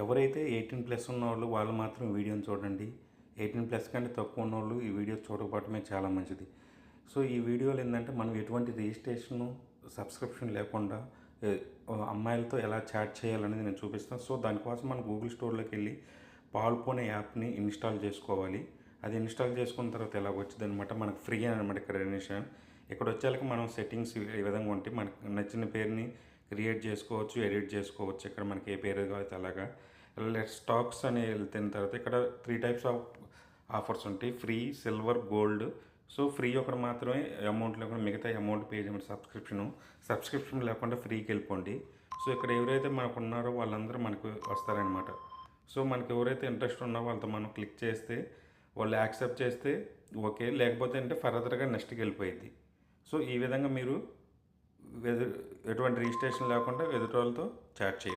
ఎవరైతే 18+ ఉన్నోళ్ళు వాళ్ళు మాత్రం ఈ వీడియోని చూడండి. 18+ కంటే తక్కువ ఉన్నోళ్ళు ఈ వీడియో చూడకపోవటమే చాలా మంచిది. సో, ఈ వీడియోలో ఏందంటే మనం ఎటువంటి రిజిస్ట్రేషను, సబ్స్క్రిప్షన్ లేకుండా ఎ అమ్మాయిలతో ఎలా చాట్ చేయాలనేది నేను చూపిస్తాను. సో, దానికోసం మనం గూగుల్ స్టోర్‌లోకెళ్ళి పాల్పోనే యాప్‌ని ఇన్‌స్టాల్ చేసుకోవాలి. అది ఇన్‌స్టాల్ చేసుకున్న తర్వాత ఇలా వచ్చిద్దనమాట. మనకు ఫ్రీ అనమాట ఇక్కడ ఇన్‌స్టాల్. ఇక్కడొచ్చాక మనం సెట్టింగ్స్ ఈ విధంగా ఉంటాయి. మనకు నచ్చిన పేరుని క్రియేట్ చేసుకోవచ్చు, ఎడిట్ చేసుకోవచ్చు. ఇక్కడ మనకి ఏ పేరు కావాలితే అలాగా. లెట్స్ టాక్స్ అని వెళ్తున్న తర్వాత ఇక్కడ 3 టైప్స్ ఆఫ్ ఆఫర్స్ ఉంటాయి. Free, silver, gold. So, free ఒకటి మాత్రమే అమౌంట్ లేకుండా మిగతా అమౌంట్ పే చేయమని సబ్స్క్రిప్షన్ లేకుండా ఫ్రీకి వెళ్ళిపోండి. సో, ఇక్కడ ఎవరైతే మనకు ఉన్నారో వాళ్ళందరూ మనకు వస్తారనమాట. సో, మనకి ఎవరైతే ఇంట్రెస్ట్ ఉన్నారో వాళ్ళతో మనం క్లిక్ చేస్తే వాళ్ళు యాక్సెప్ట్ చేస్తే ఓకే, లేకపోతే అంటే ఫర్దర్గా నెక్స్ట్కి వెళ్ళిపోయింది. సో, ఈ విధంగా మీరు ఎటువంటి రిజిస్ట్రేషన్ లేకుండా ఎదుటి వాళ్ళతో చాట్ చేయాలి.